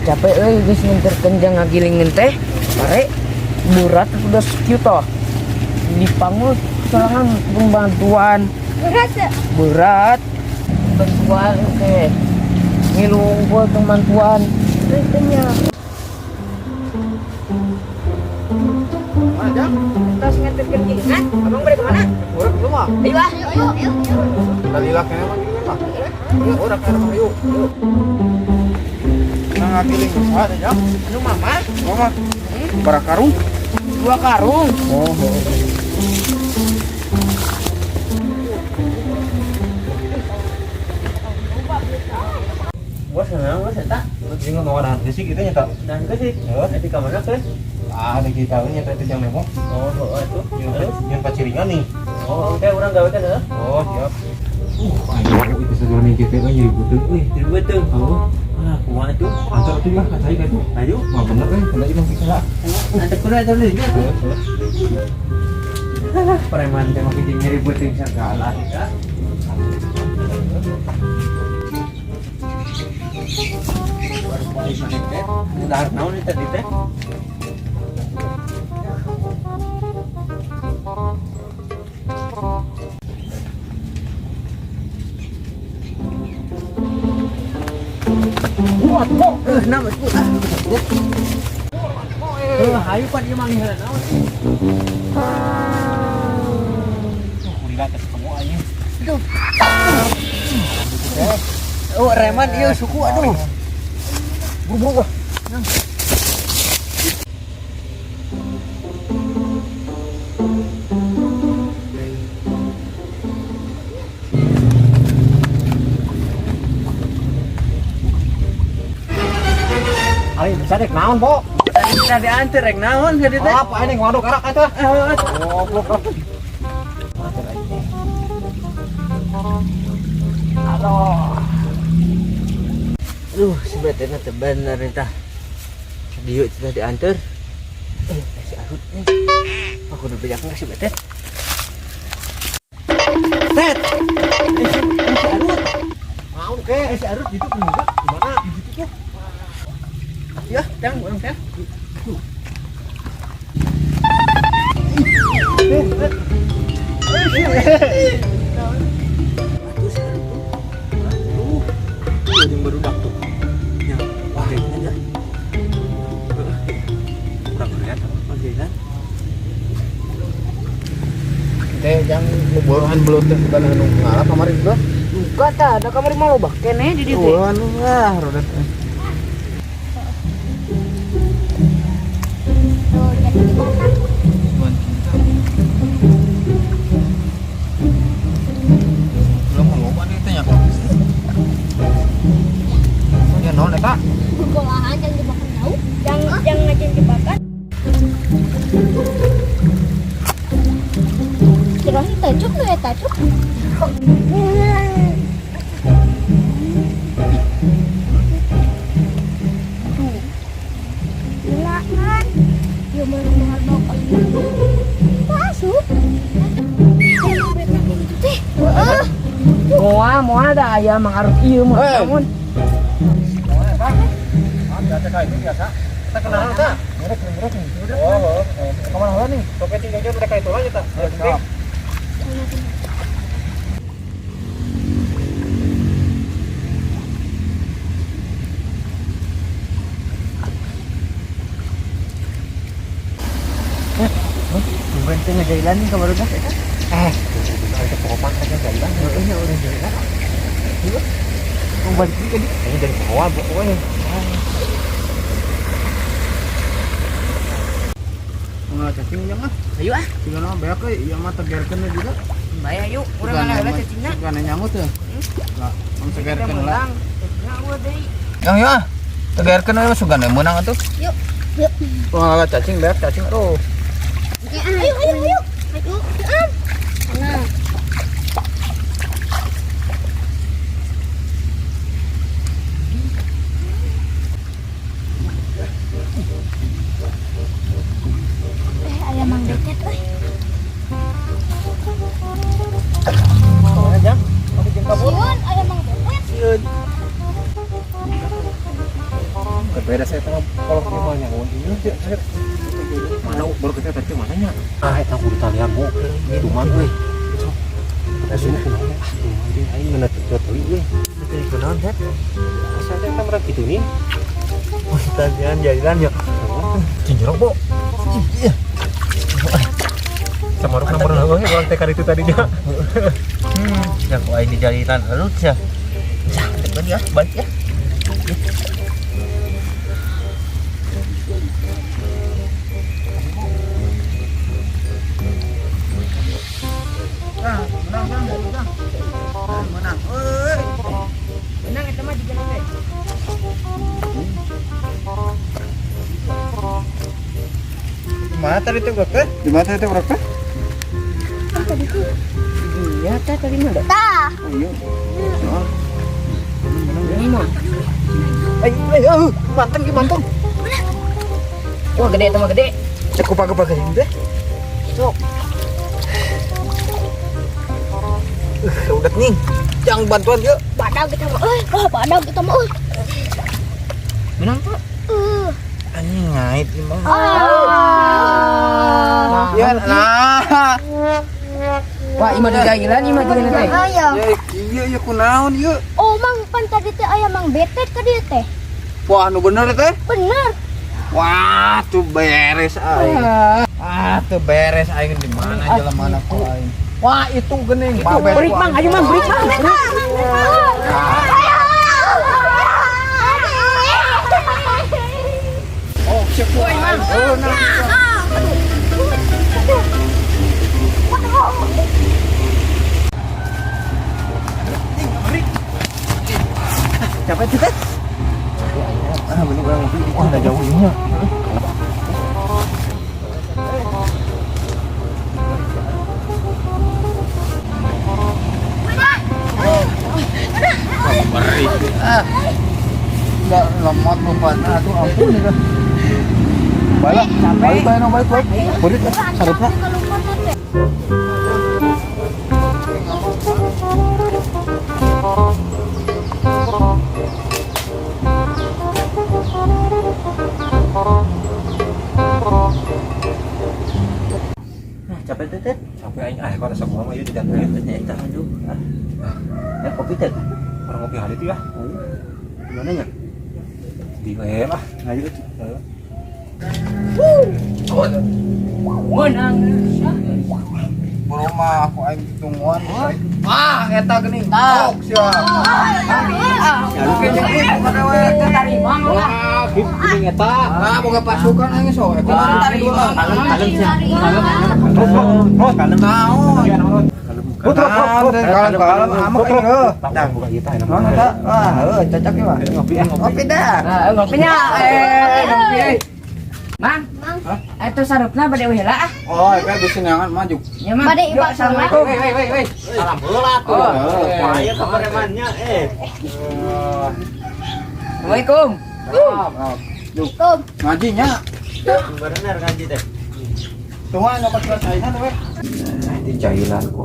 capek geus nginterkeun jang ngagilingin teh. Bare berat udah sekieu toh. Dipanggul sorangan bantuan. Berat. Bantuan teh. Ngilungkul bantuan. Tanya. Ada? Tas nginterkeun gilingan. Abang balik kemana? Orang ke rumah. Ayo ah. Ayo. Tadi lah kayaknya mah gini mah. Ayo orang ke rumah yuk. Yuk. Nah ngagiling usaha deh jam. Anu mama? Mama. Para karung. 2 karung. Oh. Bos senang bos eta. Ini nggak mau ada sih kita nyata. Dan ke sih. Di kamar teh. Ah, ada kita nyata itu yang nemo. Oh, itu. Yang paciringan nih. Oh, oke urang gawe teh dah. Oh, siap. Ayo itu segala nih kita kan jadi butuh. Jadi betul. Oh. Ah, kumaha tuh? Antar tuh lah, kacai kan tuh. Ayo. Mah bener kan, kena imam kita lah. Ada kuda tadi nya. Preman teh makin nyeributin segala. Baru mulai main teh. Udah naon nih tadi teh? Nama itu hayu pan ieu mah lihat naon. Kuliah tes kamu aja. Oh, reman ieu suku aduh. Buru-buru. Ayo bisa dek naon, Bo? Tadi diantar rek naon tadi teh? Apa ini ngaduk karak eta? Oh, blok. Aduh, sebetulnya teh bener entah. Dieu sudah diantar. Si Arut nih. Aku udah banyak nggak sih betet? Tet. Si Arut. Naon ke? Si Arut itu enggak. Gimana? Di situ tuh. Ya, tang, orang teh. Aduh, si Arut tuh. Aduh. Yang baru dak tuh. Yang pakai aja. Kurang lihat. Oke kan? Teh yang borohan belut teh bukan anu ngalah kamari juga. Buka tah, ada kamar mau lo kene di dieu. Oh, anu lah, roda teh. Belum ngomong nih tanya kok. Ya non eta. Golahan yang dimakan jauh, yang ngajin dibakar. Kirain tajuk lu ya tajuk. Gila kan? Ya mahal bakal masuk. Teh, Moal ada ayam mangarut ieu mah. Hei. Namun Biasa kayak itu biasa. Kita kenalan ta? Merek. Oh, kemana nih? Topet tinggalnya udah kayak itu aja ta. Siap. bukan teh ngajailan nih kamar udah. Ada pohopan aja jalan. Ini udah jailan. Mau balik juga di. Ini dari bawah pokoknya. Nggak cacing yang mah. Ayo ah. Tinggal nama beak iya mah tegerkeun juga. Bayar yuk. Urang mana heula cacingna. Bukan nyamut ya. Lah, mun segerkeun lah. Cacingna gua deui. Yang ya. Tegerkeun we sugan meunang atuh. yuk. Wah, cacing beak cacing aduh. Ayo. Ayo. Nah. Ayam mang becet euy. Aja. Mau kabur. Sieun ayam mang becet. Sieun. Beres Kalau gimana mau ini saya mana baru kita tadi mananya? Ah, eta kudu talian bu. Itu mah euy. Asup kunaon? Ah, tuh mah aing ngeuna teu euy. Tadi kunaon teh? Asa teh mah kitu nih. Oh, talian jalan ya. Cinjrok, Bu. Iya. Sama nomor orang TK itu tadinya. Ya kok aing di jalinan halus ya. Ya, depan ya, balik ya. Menang eta mah di jalan teh. Mana tadi itu berapa? Di mana itu berapa? Tadi tuh. Iya, tadi mana? Tah. Ayo. Mantan ki mantan. Wah, gede eta mah gede. Cek kupak-kupak ini teh. Sok. Udah nih. Jangan bantuan yuk. Badag kita mah euy. Oh, badag kita mah euy. Menang, Pak. Anjing ngait di mah. Ya, nah. Wah, ima digailan teh. Aya. Iya, iya kunaon ieu? Oh, mang pan tadi teh aya mang betet ka dieu teh. Wah, anu bener teh. Bener. Wah, tuh beres aing. Tuh beres aing di mana jelemana ku aing. Wah, itu geuning. Break mang, ayo mang, break mang. Oh, siap ku aing. Oh, nah. Capek sih teh. Ah, bener orang ngopi. Wah, udah jauh ini. Enggak lemot lompat. Tuh ampun itu. Balik, balik, balik. Balik, sarupna. Capek teh teh. Sampai aing kalau semua mah ieu digantung. Ternyata aduh. Ya kopi teh. Orang ngopi hari itu ya. Gimana nya? Di we lah. Ngaji itu. Menang. Buru mah aku aing tungguan. Wah, eta geuning. Tok sia. Jalur ke jeung kada we. Tarimang lah. Wah, gitu geuning eta. Ah, boga pasukan aing sok. Eta tarimang. Kalem sia. Terus kalem naon? Kalem amuk ieu. Dah buka kita enak. Naon eta? Wah, cocok ya, Pak. Ngopi dah. Nah, ngopinya ngopi. Mang, itu sarupna bade we heula ah. Oh, kayak di sinangan maju. Ya mang. Bade iba Assalamualaikum. Wei. Salam heula tuh. Wah, kaparemannya Assalamualaikum. Assalamualaikum. Ngajinya. Bener ngaji teh. Tuhan dapat kelas aina tuh, di jailan ku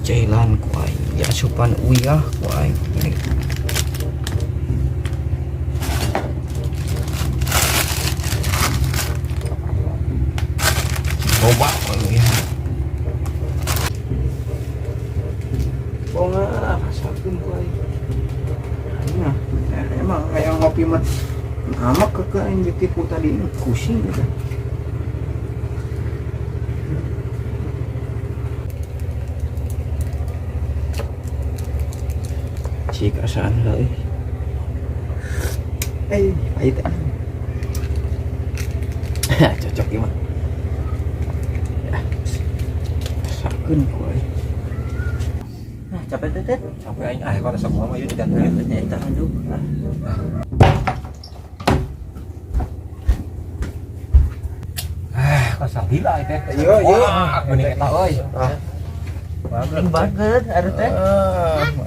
jailan ku aing. Ya asupan uyah ku aing. Coba ya. Bonga rasakeun ku aing. Nah, emang kayak ngopi mah amak ke aing ditipu tadi ini pusing gitu. Cik asaan lah pahit cocok gimana ya rasakeun ku aing. Capek teh teh. Sampai aing kalau semua mah ieu digantung. Ternyata aduh. Kasabila teh. Iya. Geuning eta euy. Bagus banget aduh teh.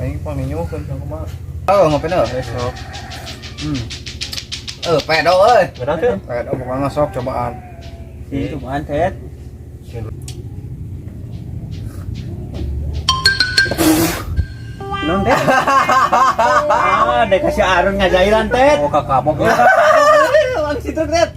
Aing paminyukeun ka kumaha. Oh, ngopina besok. Pedo euy. Benar tuh. Pedo pokoknya sok cobaan. Itu mah teh. Non teh. Ah, dek kasih Arun ngajairan, Tet. Oh kakak mau Bang situ, Tet.